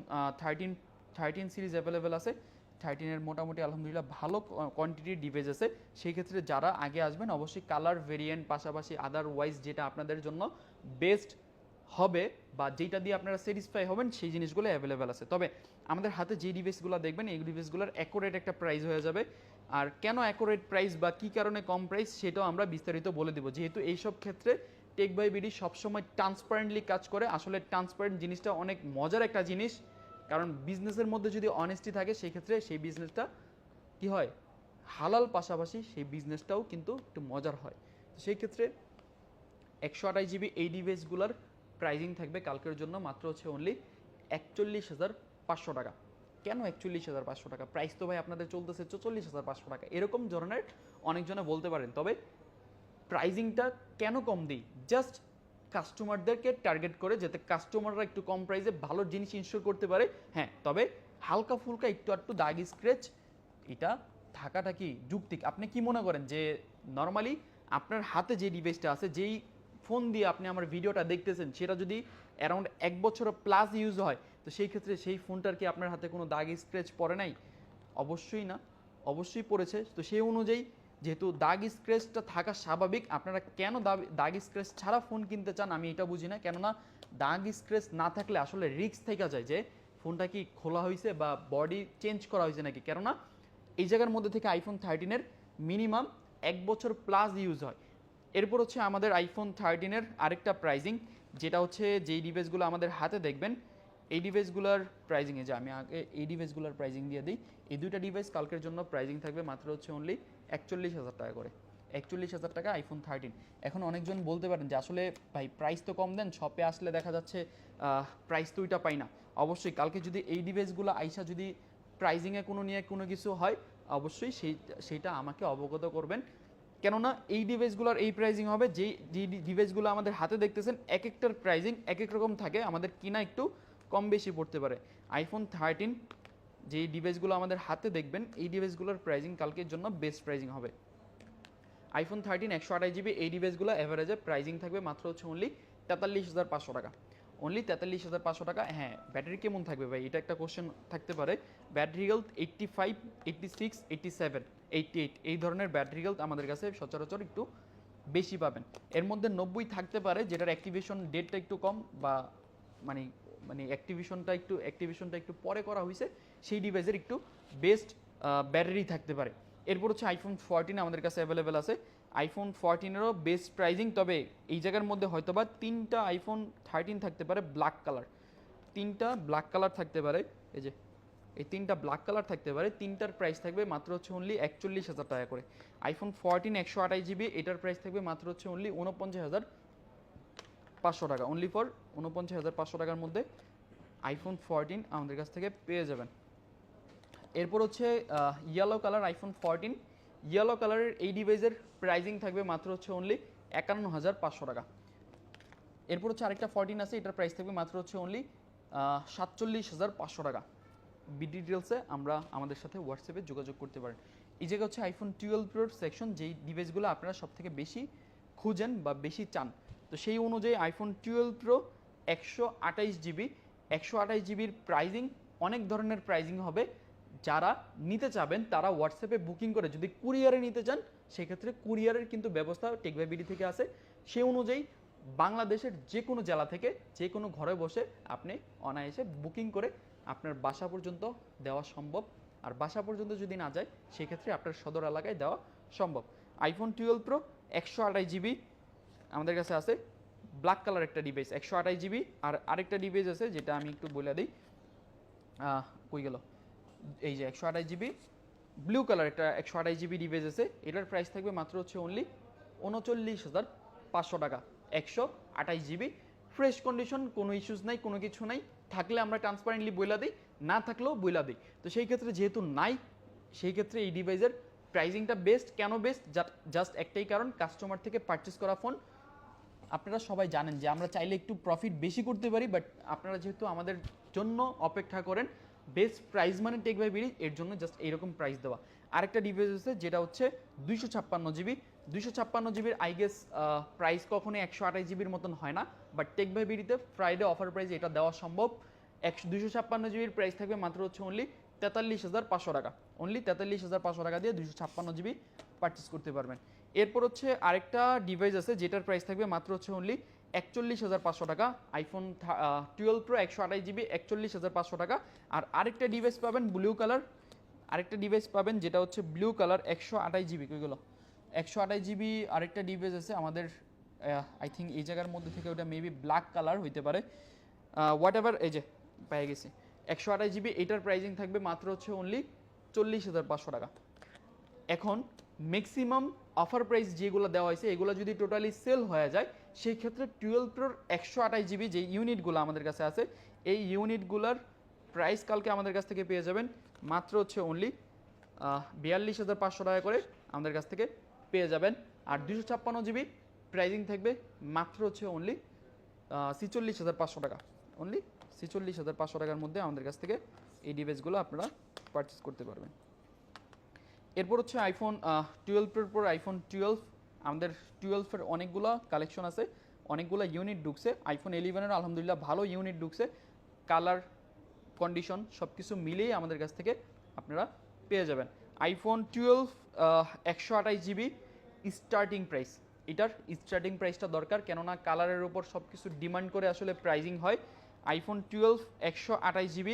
13 সিরিজ অ্যাভেলেবেল আছে। 13-এর মোটামুটি আলহামদুলিল্লাহ ভালো কোয়ান্টিটির ডিভাইস আছে। সেই ক্ষেত্রে যারা আগে আসবেন অবশ্যই কালার ভেরিয়েন্ট পাশাপাশি আদারওয়াইজ যেটা আপনাদের জন্য বেস্ট হবে বা যেটা দিয়ে আপনারা স্যাটিসফাই হবেন সেই জিনিসগুলো অ্যাভেলেবেল আছে। তবে আমাদের হাতে যে ডিভাইসগুলো দেখবেন এই ডিভাইসগুলোর অ্যাকুরেট একটা প্রাইস হয়ে যাবে। আর কেন অ্যাকুরেট প্রাইস বা কী কারণে কম প্রাইস সেটাও আমরা বিস্তারিত বলে দেবো, যেহেতু এইসব ক্ষেত্রে টেক বাই বিডি সবসময় ট্রান্সপারেন্টলি কাজ করে। আসলে ট্রান্সপারেন্ট জিনিসটা অনেক মজার একটা জিনিস, কারণ বিজনেসের মধ্যে যদি অনেস্টি থাকে সেই ক্ষেত্রে সেই বিজনেসটা কি হয়, হালাল, পাশাপাশি সেই বিজনেসটাও কিন্তু একটু মজার হয়। সেই ক্ষেত্রে 128 জিবি এই ডিভাইসগুলোর প্রাইজিং থাকবে কালকের জন্য মাত্র হচ্ছে অনলি 41,500 টাকা। কেন 41,500 টাকা? প্রাইস তো ভাই আপনাদের চলতেছে 44,500 টাকা, এরকম ধরনের অনেকজনে বলতে পারেন। তবে প্রাইজিংটা কেন কম দিই? জাস্ট কাস্টমারদেরকে টার্গেট করে, যাতে কাস্টমাররা একটু কম প্রাইসে ভালো জিনিস ইনস্টল করতে পারে। হ্যাঁ, তবে হালকা ফুলকা একটু একটু দাগ স্ক্র্যাচ এটা থাকাটা কি যুক্তিক? আপনি কি মনে করেন যে নর্মালি আপনার হাতে যে ডিভাইসটা আছে, যেই ফোন দিয়ে আপনি আমার ভিডিওটা দেখতেছেন, সেটা যদি অ্যারাউন্ড 1 বছর প্লাস ইউজ হয়, তো সেই ক্ষেত্রে সেই ফোনটার কি আপনার হাতে কোনো দাগ স্ক্র্যাচ পড়ে নাই? অবশ্যই না, অবশ্যই পড়েছে। তো সেই অনুযায়ী যেহেতু দাগ স্ক্র্যাচটা থাকা স্বাভাবিক, আপনারা কেন দাগ স্ক্র্যাচ ছাড়া ফোন কিনতে চান আমি এটা বুঝি না। কেননা দাগ স্ক্র্যাচ না থাকলে আসলে রিস্ক থেকে যায় যে ফোনটা কি খোলা হয়েছে বা বডি চেঞ্জ করা হয়েছে নাকি। কেননা এই জায়গার মধ্যে থেকে আইফোন 13-এর মিনিমাম 1 বছর প্লাস ইউজ হয়। এরপর হচ্ছে আমাদের আইফোন 13-এর আরেকটা প্রাইজিং, যেটা হচ্ছে যেই ডিভাইসগুলো আমাদের হাতে দেখবেন এই ডিভাইসগুলোর প্রাইজিংয়ে, যে আমি আগে এই ডিভাইসগুলোর প্রাইজিং দিয়ে দিই। এই দুইটা ডিভাইস কালকের জন্য প্রাইজিং থাকবে মাত্র হচ্ছে অনলি 41,000 টাকা করে। 41,000 টাকা আইফোন 13। এখন অনেকজন বলতে পারেন যে আসলে ভাই প্রাইস তো কম দেন, শপে আসলে দেখা যাচ্ছে প্রাইস তো ওইটা পাই না। অবশ্যই কালকে যদি এই ডিভাইসগুলো আইসা যদি প্রাইজিংয়ে কোনো কিছু হয়, অবশ্যই সেইটা আমাকে অবগত করবেন। কেননা এই ডিভাইসগুলোর এই প্রাইজিং হবে, যে ডিভাইসগুলো আমাদের হাতে দেখতেছেন এক একটার প্রাইজিং এক এক রকম থাকে, আমাদের কিনা একটু কম বেশি পড়তে পারে। আইফোন 13 যে ডিভাইসগুলো আমাদের হাতে দেখবেন এই ডিভাইসগুলোর প্রাইজিং কালকের জন্য বেস্ট প্রাইজিং হবে। আইফোন 13 128 জিবি এই ডিভাইসগুলো অ্যাভারেজে প্রাইজিং থাকবে মাত্র হচ্ছে অনলি 43,500 টাকা। অনলি 43,500 টাকা। হ্যাঁ, ব্যাটারি কেমন থাকবে ভাই, এটা একটা কোশ্চেন থাকতে পারে। ব্যাটারি হেলথ 85, 86, 87, 88 এই ধরনের ব্যাটারি হেলথ আমাদের কাছে সচরাচর একটু বেশি পাবেন। এর মধ্যে 90 থাকতে পারে যেটার অ্যাক্টিভেশন ডেটটা একটু কম বা মানে মানে অ্যাক্টিভেশনটা একটু পরে করা হয়েছে, সেই ডিভাইসের একটু বেস্ট ব্যাটারি থাকতে পারে। এরপর হচ্ছে আইফোন 14 আমাদের কাছে অ্যাভেলেবেল আছে। আইফোন 14এরও বেস্ট প্রাইজিং, তবে এই জায়গার মধ্যে হয়তোবা 3টা আইফোন 13 থাকতে পারে ব্ল্যাক কালার, 3টা ব্ল্যাক কালার থাকতে পারে, এই যে এই 3টা ব্ল্যাক কালার থাকতে পারে, 3টার প্রাইস থাকবে মাত্র হচ্ছে অনলি 41,000 টাকা করে। আইফোন 14 128GB, এটার প্রাইস থাকবে মাত্র হচ্ছে অনলি 49,500 টাকা, অনলি ফর 49,500 টাকার মধ্যে আইফোন 14 আমাদের কাছ থেকে পেয়ে যাবেন। এরপর হচ্ছে ইয়েলো কালার আইফোন 14, ইয়েলো কালারের এই ডিভাইসের প্রাইজিং থাকবে মাত্র হচ্ছে অনলি 51,500 টাকা। এরপর হচ্ছে আরেকটা 14 আছে, এটার প্রাইস থাকবে মাত্র হচ্ছে অনলি 47,500 টাকা। ডিটেলসে আমরা আমাদের সাথে হোয়াটসঅ্যাপে যোগাযোগ করতে পারেন। এই জায়গা হচ্ছে আইফোন 12 প্রোর সেকশন, যেই ডিভাইসগুলো আপনারা সব থেকে বেশি খুঁজেন বা বেশি চান। তো সেই অনুযায়ী আইফোন 12 প্রো 128GB, 128GBর প্রাইজিং অনেক ধরনের প্রাইজিং হবে। যারা নিতে চাবেন তারা হোয়াটসঅ্যাপে বুকিং করে, যদি কুরিয়ারে নিতে চান সেক্ষেত্রে কুরিয়ারের কিন্তু ব্যবস্থা টেকবাইবিডি থেকে আছে। সেই অনুযায়ী বাংলাদেশের যে কোনো জেলা থেকে যে কোনো ঘরে বসে আপনি অনায়াসে বুকিং করে আপনার বাসা পর্যন্ত দেওয়া সম্ভব। আর বাসা পর্যন্ত যদি না যায় সেক্ষেত্রে আপনার সদর এলাকায় দেওয়া সম্ভব। আইফোন 12 প্রো 128GB আমাদের কাছে আছে, ব্ল্যাক কালার একটা ডিভাইস 128GB। আর আরেকটা ডিভাইস আছে যেটা আমি একটু বলে দিই, কই গেল, এই যে 128GB ব্লু কালার একটা 128GB ডিভাইস আছে, এটার প্রাইস থাকবে মাত্র হচ্ছে অনলি 39,500 টাকা। 128GB ফ্রেশ কন্ডিশন, কোনো ইস্যুস নাই, কোনো কিছু নাই, থাকলে আমরা ট্রান্সপারেন্টলি বইলা দিই, না থাকলেও বইলা দিই। তো সেই ক্ষেত্রে যেহেতু নাই, সেই ক্ষেত্রে এই ডিভাইসের প্রাইজিংটা বেস্ট। কেন বেস্ট? জাস্ট একটাই কারণ, কাস্টমার থেকে পারচেস করা ফোন। আপনারা সবাই জানেন যে আমরা চাইলে একটু প্রফিট বেশি করতে পারি, বাট আপনারা যেহেতু আমাদের জন্য অপেক্ষা করেন, বেস্ট প্রাইস মানে টেকবাইবিডি, এর জন্য জাস্ট এইরকম প্রাইস দেওয়া। আরেকটা ডিভাইস আছে যেটা হচ্ছে 256GB, 256GBর আই গেস প্রাইস কখনোই 128GBর মতন হয় না, বাট টেকবাইবিডিতে ফ্রাইডে অফার প্রাইস এটা দেওয়া সম্ভব। 256GBর প্রাইস থাকবে মাত্র হচ্ছে অনলি 43,500 টাকা, অনলি 43,500 টাকা দিয়ে 256GB পারচেস করতে পারবেন। এরপর হচ্ছে আরেকটা ডিভাইস আছে যেটার প্রাইস থাকবে মাত্র হচ্ছে অনলি 41,500 টাকা, আইফোন 12 প্রো 128GB 41,500 টাকা। আর আরেকটা ডিভাইস পাবেন ব্লু কালার, আরেকটা ডিভাইস পাবেন যেটা হচ্ছে ব্লু কালার 128GB, কইগুলো 128GB আরেকটা ডিভাইস আছে আমাদের, আই থিঙ্ক এই জায়গার মধ্যে থেকে ওটা মেবি ব্ল্যাক কালার হইতে পারে, হোয়াট এভার, এই যে পেয়ে গেছি 128GB, এটার প্রাইজিং থাকবে মাত্র হচ্ছে অনলি 40,500 টাকা। এখন ম্যাক্সিমাম অফার প্রাইস যেগুলো দেওয়া হয়েছে এগুলো যদি টোটালি সেল হয়ে যায়, সেই ক্ষেত্রে 12 প্রোর 128GB যে ইউনিটগুলো আমাদের কাছে আছে, এই ইউনিটগুলোর প্রাইস কালকে আমাদের কাছ থেকে পেয়ে যাবেন মাত্র হচ্ছে অনলি 42,500 টাকা করে আমাদের কাছ থেকে পেয়ে যাবেন। আর 256GB প্রাইজিং থাকবে মাত্র হচ্ছে অনলি 46,500 টাকা, অনলি 46,500 টাকার মধ্যে আমাদের কাছ থেকে এই ডিভাইসগুলো আপনারা পারচেস করতে পারবেন। এরপর হচ্ছে আইফোন 12 প্রোর পর আইফোন 12, আমাদের 12-এর অনেকগুলো কালেকশন আছে, অনেকগুলো ইউনিট ঢুকছে। আইফোন 11-এর আলহামদুলিল্লাহ ভালো ইউনিট ঢুকছে, কালার কন্ডিশন সব কিছু মিলিয়ে আমাদের কাছ থেকে আপনারা পেয়ে যাবেন। আইফোন 12 128GB স্টার্টিং প্রাইস, এটার স্টার্টিং প্রাইসটা দরকার, কেননা কালারের উপর সব কিছু ডিমান্ড করে আসলে প্রাইজিং হয়। আইফোন 12 128GB,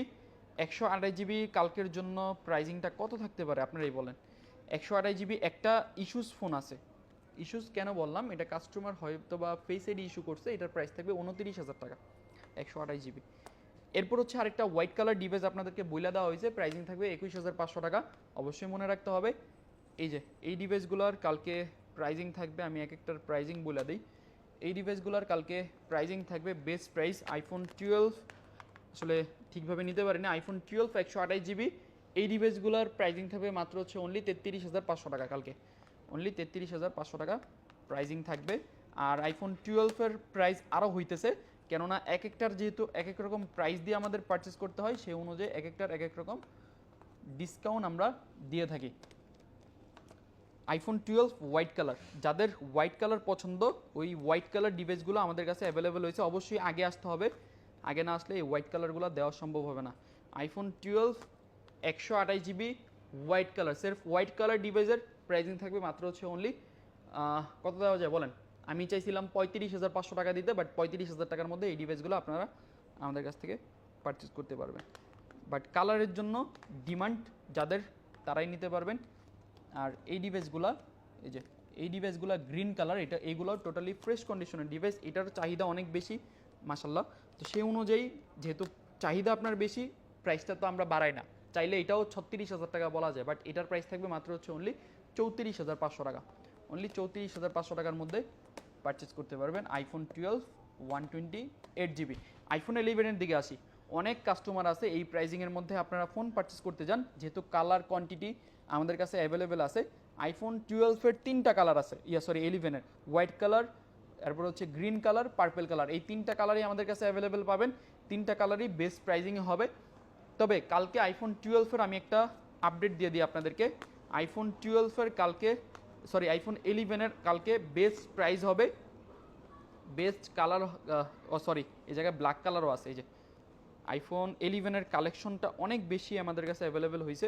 128GB কালকের জন্য প্রাইজিংটা কত থাকতে পারে আপনারাই বলেন। 128GB একটা ইস্যুস ফোন আছে, ইস্যুস কেন বললাম, এটা কাস্টমার হয়তো বা ফেস আইডি ইস্যু করছে, এটার প্রাইস থাকবে 29,000 টাকা 128GB। এরপর হচ্ছে আরেকটা হোয়াইট কালার ডিভাইস আপনাদেরকে বইলা দেওয়া হয়েছে, প্রাইজিং থাকবে 21,500 টাকা। অবশ্যই মনে রাখতে হবে এই যে এই ডিভাইসগুলোর কালকে প্রাইজিং থাকবে, আমি এক একটার প্রাইজিং বলে দিই। এই ডিভাইসগুলোর কালকে প্রাইজিং থাকবে বেস্ট প্রাইস আইফোন 12, আসলে ঠিকভাবে নিতে পারিনি, আইফোন 12 128GB এই ডিভাইসগুলোর প্রাইজিং থাকবে মাত্র হচ্ছে অনলি 33,500 টাকা, কালকে অনলি 33,500 টাকা প্রাইজিং থাকবে। আর আইফোন 12-এর প্রাইস আরও হইতেছে, কেননা এক একটার যেহেতু এক এক রকম প্রাইস দিয়ে আমাদের পারচেস করতে হয়, সেই অনুযায়ী এক একটার এক এক রকম ডিসকাউন্ট আমরা দিয়ে থাকি। আইফোন 12 হোয়াইট কালার, যাদের হোয়াইট কালার পছন্দ ওই হোয়াইট কালার ডিভাইসগুলো আমাদের কাছে অ্যাভেলেবেল হয়েছে, অবশ্যই আগে আসতে হবে, আগে না আসলে এই হোয়াইট কালারগুলো দেওয়া সম্ভব হবে না। IPhone 12 128GB white colour, self white colour ডিভাইসের প্রাইজিং থাকবে মাত্র হচ্ছে অনলি কত দেওয়া যায় বলেন? আমি চাইছিলাম 35,500 টাকা দিতে, বাট 35,000 টাকার মধ্যে এই ডিভাইসগুলো আপনারা আমাদের কাছ থেকে পারচেস করতে পারবেন। বাট কালারের জন্য ডিমান্ড যাদের তারাই নিতে পারবেন। আর এই ডিভাইসগুলো, এই যে এই ডিভাইসগুলো গ্রিন কালার, এইগুলো টোটালি ফ্রেশ কন্ডিশনের ডিভাইস। এটার চাহিদা অনেক বেশি মাশাল্লাহ। তো সেই অনুযায়ী যেহেতু চাহিদা আপনার বেশি, প্রাইসটা তো আমরা বাড়াই না। চাইলে এটাও 36,000 টাকা বলা যায়, বাট এটার প্রাইস থাকবে মাত্র হচ্ছে অনলি 34,500 টাকা। অনলি 34,500 টাকার মধ্যে পারচেস করতে পারবেন আইফোন 12 128GB। আইফোন 11-এর দিকে আসি। অনেক কাস্টমার আছে এই প্রাইজিংয়ের মধ্যে আপনারা ফোন পারচেস করতে যান, যেহেতু কালার কোয়ান্টিটি আমাদের কাছে অ্যাভেলেবেল আছে। আইফোন 12-এর 3টা কালার আছে, 11-এর হোয়াইট কালার, তারপর হচ্ছে গ্রিন কালার, পার্পেল কালার। এই 3টা কালারই আমাদের কাছে অ্যাভেলেবেল পাবেন। 3টা কালারই বেস্ট প্রাইজিংয়ে হবে। তবে কালকে আইফোন 12-এর আমি একটা আপডেট দিয়ে দিই আপনাদেরকে। আইফোন 12-এর কালকে, সরি আইফোন 11-এর কালকে বেস্ট প্রাইস হবে, বেস্ট কালার, সরি এই জায়গায় ব্ল্যাক কালারও আছে। এই যে আইফোন 11-এর কালেকশনটা অনেক বেশি আমাদের কাছে অ্যাভেলেবেল হয়েছে।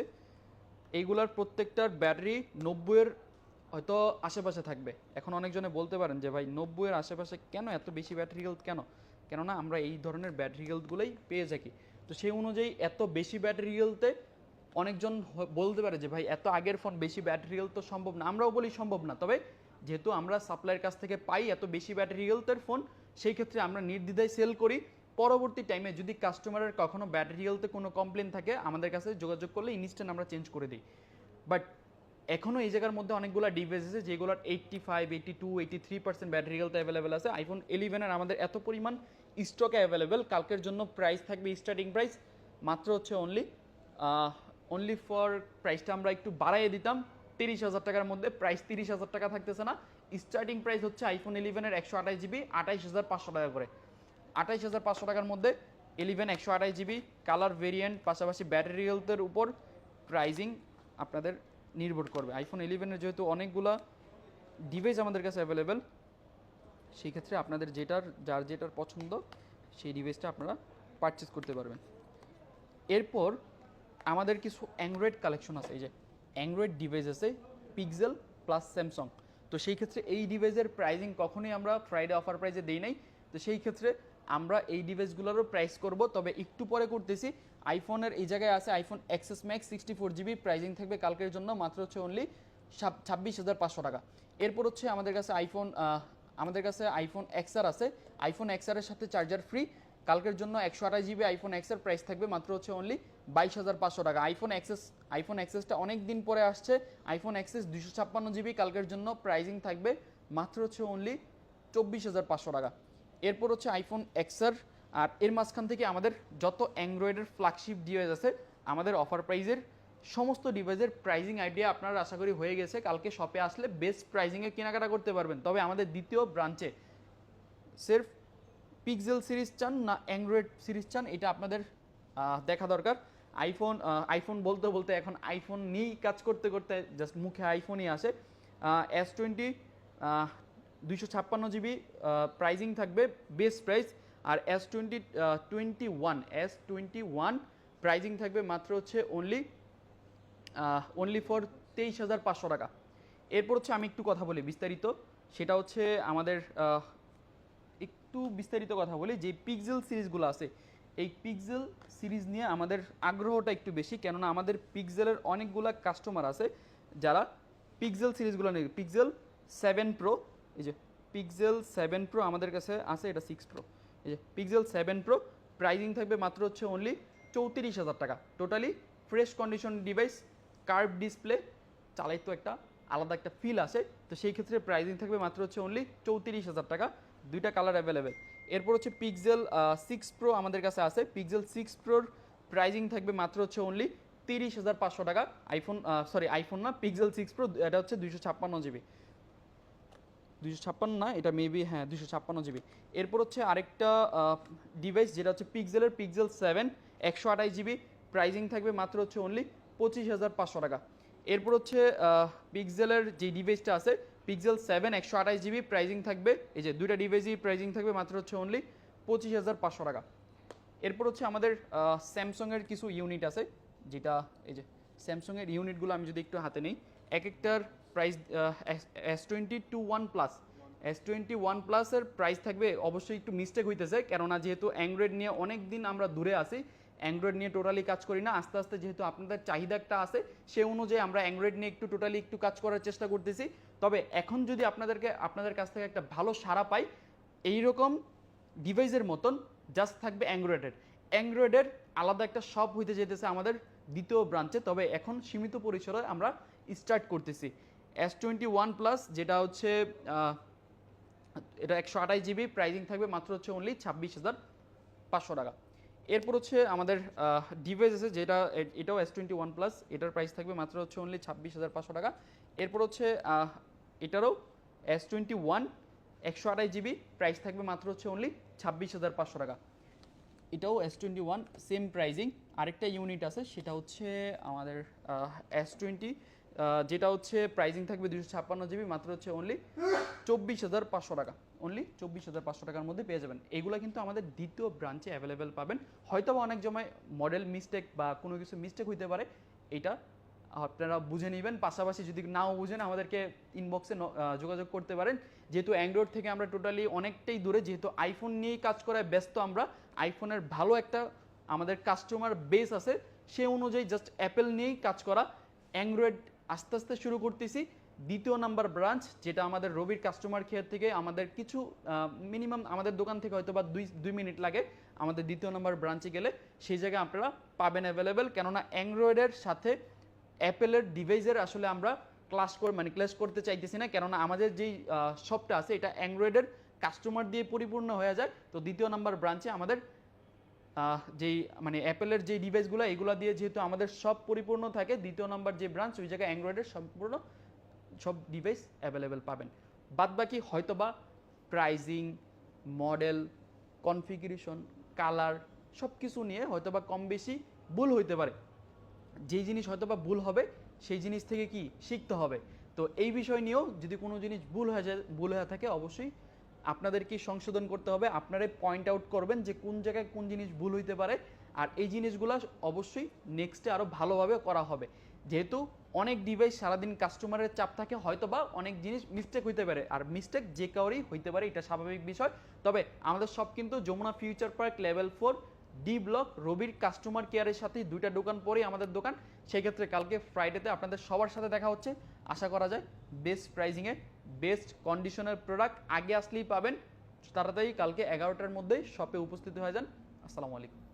এইগুলার প্রত্যেকটার ব্যাটারি 90-এর হয়তো আশেপাশে থাকবে। এখন অনেকজনে বলতে পারেন যে ভাই 90-এর আশেপাশে কেন, এত বেশি ব্যাটারি হেলথ কেন? কেননা আমরা এই ধরনের ব্যাটারি হেলথগুলোই পেয়ে থাকি। তো সেই অনুযায়ী এত বেশি ব্যাটারি হেলথে অনেকজন বলতে পারে যে ভাই এত আগের ফোন, বেশি ব্যাটারি হেলথ তো সম্ভব না। আমরাও বলি সম্ভব না, তবে যেহেতু আমরা সাপ্লাইয়ের কাছ থেকে পাই এত বেশি ব্যাটারি হেলথের ফোন, সেই ক্ষেত্রে আমরা নির্দ্বিধায় সেল করি। পরবর্তী টাইমে যদি কাস্টমারের কখনো ব্যাটারি হেলথে কোনো কমপ্লেন থাকে, আমাদের কাছে যোগাযোগ করলে ইনস্ট্যান্ট আমরা চেঞ্জ করে দিই। বাট এখনও এই জায়গার মধ্যে অনেকগুলো ডিভাইস আছে যেগুলোর 85, 82, 83% ব্যাটারি হেলথ অ্যাভেলেবেল আছে। আইফোন 11-এর আমাদের এত পরিমাণ স্টকে অ্যাভেলেবেল, কালকের জন্য প্রাইস থাকবে স্টার্টিং প্রাইস মাত্র হচ্ছে অনলি ফর, প্রাইসটা আমরা একটু বাড়াইয়ে দিতাম 30,000 টাকার মধ্যে। প্রাইস 30,000 টাকা থাকতেছে না, স্টার্টিং প্রাইস হচ্ছে আইফোন 11-এর 128GB 28,500 টাকা করে। 28,500 টাকার মধ্যে 11 128GB কালার ভেরিয়েন্ট, পাশাপাশি ব্যাটারি হেলথের উপর প্রাইজিং আপনাদের নির্ভর করবে। আইফোন 11-এর যেহেতু অনেকগুলা ডিভাইস আমাদের কাছে অ্যাভেলেবেল, সেই ক্ষেত্রে আপনাদের যার যেটার পছন্দ সেই ডিভাইসটা আপনারা পারচেস করতে পারবেন। এরপর আমাদের কিছু অ্যান্ড্রয়েড কালেকশন আছে। এই যে অ্যান্ড্রয়েড ডিভাইস আছে পিক্সেল প্লাস স্যামসাং। তো সেই ক্ষেত্রে এই ডিভাইসের প্রাইজিং কখনোই আমরা ফ্রাইডে অফার প্রাইসে দেই নাই। তো সেই ক্ষেত্রে আমরা এই ডিভাইসগুলোরও প্রাইস করব, তবে একটু পরে করতেছি। আইফোনের এই জায়গায় আছে iPhone XS max 64GB, pricing থাকবে কালকের জন্য মাত্র হচ্ছে অনলি 26,500 টাকা। এরপর হচ্ছে আমাদের কাছে আইফোন এক্সআর আছে। আইফোন এক্সআরের সাথে চার্জার ফ্রি। কালকের জন্য 128GB আইফোন এক্সের প্রাইস থাকবে মাত্র হচ্ছে অনলি 22,500 টাকা। আইফোন এক্সেসটা অনেক দিন পরে আসছে। আইফোন এক্সেস 256GB কালকের জন্য প্রাইজিং থাকবে মাত্র হচ্ছে অনলি 24,500 টাকা। এরপর হচ্ছে আইফোন এক্সআর। আর এর মাঝখান থেকে আমাদের যত অ্যান্ড্রয়েডের ফ্ল্যাগশিপ ডিভাইস আছে, আমাদের অফার প্রাইজের সমস্ত ডিভাইসের প্রাইজিং আইডিয়া আপনারা আশা করি হয়ে গেছে। কালকে শপে আসলে বেস্ট প্রাইজিংয়ে কেনাকাটা করতে পারবেন। তবে আমাদের দ্বিতীয় ব্রাঞ্চে সির্ফ পিক্সেল সিরিজ চান না অ্যান্ড্রয়েড সিরিজ চান, এটা আপনাদের দেখা দরকার। আইফোন বলতে বলতে এখন আইফোন নিয়েই কাজ করতে করতে জাস্ট মুখে আইফোনই আসে। S20 256GB প্রাইজিং থাকবে বেস্ট প্রাইস। আর S21 প্রাইজিং থাকবে মাত্র হচ্ছে অনলি ফর 23,500 টাকা। এরপর হচ্ছে আমি একটু কথা বলি বিস্তারিত, সেটা হচ্ছে আমাদের একটু বিস্তারিত কথা বলি যে পিক্সেল সিরিজগুলো আছে। এই পিক্সেল সিরিজ নিয়ে আমাদের আগ্রহটা একটু বেশি, কেননা আমাদের পিক্সেলের অনেকগুলো কাস্টমার আছে যারা পিক্সেল সিরিজগুলো নিয়ে। পিক্সেল 7 প্রো, এই যে পিক্সেল 7 প্রো আমাদের কাছে আছে, এটা 6 প্রো। এই যে পিক্সেল 7 প্রো প্রাইজিং থাকবে মাত্র হচ্ছে অনলি 34,000 টাকা। Totally fresh condition device, curve display, চালাই তো আলাদা একটা ফিল আসে। তো সেই ক্ষেত্রে প্রাইজিং থাকবে মাত্র হচ্ছে অনলি 34,000 টাকা। দুইটা কালার অ্যাভেলেবেল। এরপর হচ্ছে পিক্সেল 6 প্রো আমাদের কাছে আছে। পিক্সেল 6 প্রোর প্রাইজিং থাকবে মাত্র হচ্ছে অনলি 30,500 টাকা। আইফোন না, পিক্সেল 6 প্রো, এটা হচ্ছে 256GB। 256 না, এটা মেবি, হ্যাঁ 256GB। এরপর হচ্ছে আরেকটা ডিভাইস যেটা হচ্ছে পিক্সেল 7 128GB, প্রাইজিং থাকবে মাত্র হচ্ছে অনলি 25,500 টাকা। এরপর হচ্ছে পিক্সেলের যে ডিভাইসটা আছে পিক্সেল 7 128GB, প্রাইজিং থাকবে, এই যে দুইটা ডিভাইসই প্রাইজিং থাকবে মাত্র হচ্ছে অনলি 25,500 টাকা। এরপর হচ্ছে আমাদের স্যামসংয়ের কিছু ইউনিট আছে, যেটা এই যে স্যামসংয়ের ইউনিটগুলো আমি যদি একটু হাতে নিই, এক একটার প্রাইস S22 OnePlus, S21 প্লাসের প্রাইস থাকবে অবশ্যই একটু মিস্টেক হইতেছে, কেননা যেহেতু অ্যান্ড্রয়েড নিয়ে অনেক দিন আমরা দূরে আছি, অ্যান্ড্রয়েড নিয়ে টোটালি কাজ করি না। আস্তে আস্তে যেহেতু আপনাদের চাহিদা একটা আছে, সে অনুযায়ী আমরা অ্যান্ড্রয়েড নিয়ে একটু টোটালি একটু কাজ করার চেষ্টা করতেছি। তবে এখন যদি আপনাদের কাছ থেকে একটা ভালো সাড়া পাই, এইরকম ডিভাইসের মতন জাস্ট থাকবে অ্যান্ড্রয়েডের আলাদা একটা শপ হইতে যেতেছে আমাদের দ্বিতীয় ব্রাঞ্চে। তবে এখন সীমিত পরিসরে আমরা স্টার্ট করতেছি। S21 প্লাস যেটা হচ্ছে এটা 128 GB, প্রাইজিং থাকবে মাত্র হচ্ছে অনলি 26,500 টাকা। এরপর হচ্ছে আমাদের ডিভাইস আছে যেটা এটাও S21 প্লাস, এটার প্রাইস থাকবে মাত্র হচ্ছে অনলি 26,500 টাকা। এরপর হচ্ছে এটারও S21 128 GB, প্রাইস থাকবে মাত্র হচ্ছে অনলি 26,500 টাকা। এটাও S21 সেম প্রাইজিং। আরেকটা ইউনিট আছে সেটা হচ্ছে আমাদের S20, যেটা হচ্ছে প্রাইজিং থাকবে 256 GB, মাত্র হচ্ছে অনলি 24,500 টাকা। অনলি 24,500 টাকার মধ্যে পেয়ে যাবেন। এগুলো কিন্তু আমাদের দ্বিতীয় ব্রাঞ্চে অ্যাভেলেবেল পাবেন। হয়তো বা অনেক সময় মডেল মিস্টেক বা কোনো কিছু মিস্টেক হইতে পারে, এটা আপনারা বুঝে নেবেন। পাশাপাশি যদি নাও বুঝেন আমাদেরকে ইনবক্সে যোগাযোগ করতে পারেন। যেহেতু অ্যান্ড্রয়েড থেকে আমরা টোটালি অনেকটাই দূরে, যেহেতু আইফোন নিয়েই কাজ করায় ব্যস্ত আমরা, আইফোনের ভালো একটা আমাদের কাস্টমার বেস আছে, সে অনুযায়ী জাস্ট অ্যাপেল নিয়েই কাজ করা। অ্যান্ড্রয়েড আস্তে আস্তে শুরু করতেছি। দ্বিতীয় নাম্বার ব্রাঞ্চ যেটা আমাদের রবির কাস্টমার কেয়ার থেকে আমাদের কিছু মিনিমাম আমাদের দোকান থেকে হয়তো বা 2 মিনিট লাগে আমাদের দ্বিতীয় নাম্বার ব্রাঞ্চে গেলে, সেই জায়গায় আপনারা পাবেন অ্যাভেলেবেল। কেননা অ্যান্ড্রয়েডের সাথে অ্যাপেলের ডিভাইসের আসলে আমরা ক্লাস করতে চাইতেছি না, কেননা আমাদের যেই শপটা আছে এটা অ্যান্ড্রয়েডের কাস্টমার দিয়ে পরিপূর্ণ হয়ে যায়। তো দ্বিতীয় নাম্বার ব্রাঞ্চে আমাদের যেই মানে অ্যাপেলের যে ডিভাইসগুলো এগুলো দিয়ে যেহেতু আমাদের সব পরিপূর্ণ থাকে, দ্বিতীয় নাম্বার যে ব্রাঞ্চ ওই জায়গায় অ্যান্ড্রয়েডের সম্পূর্ণ সব ডিভাইস অ্যাভেলেবেল পাবেন। বাদবাকি হয়তোবা প্রাইজিং, মডেল, কনফিগারেশন, কালার সব কিছু নিয়ে হয়তোবা কম বেশি ভুল হইতে পারে। যেই জিনিস হয়তোবা ভুল হবে সেই জিনিস থেকে কি শিখতে হবে। তো এই বিষয় নিয়েও যদি কোনো জিনিস ভুল হয়ে থাকে, অবশ্যই আপনাদেরকে সংশোধন করতে হবে। আপনারাই পয়েন্ট আউট করবেন যে কোন জায়গায় কোন জিনিস ভুল হইতে পারে, আর এই জিনিসগুলো অবশ্যই নেক্সটে আরও ভালোভাবে করা হবে। যেহেতু অনেক ডিভাইস সারাদিন কাস্টমারের চাপ থাকে, হয়তোবা অনেক জিনিস মিস্টেক হইতে পারে, আর মিস্টেক যে কাউরই হইতে পারে, এটা স্বাভাবিক বিষয়। তবে আমাদের সব কিন্তু Jamuna future park level 4 D block রবির কাস্টমার কেয়ারের সাথে 2টা দোকান পরেই আমাদের দোকান। সেই ক্ষেত্রে কালকে ফ্রাইডেতে আপনাদের সবার সাথে দেখা হচ্ছে। আশা করা যায় বেস্ট প্রাইজিংয়ে বেস্ট কন্ডিশনের প্রোডাক্ট আগে আসলেই পাবেন। তাড়াতাড়ি কালকে 11টার মধ্যেই শপে উপস্থিত হয়ে যান। আসসালামু আলাইকুম।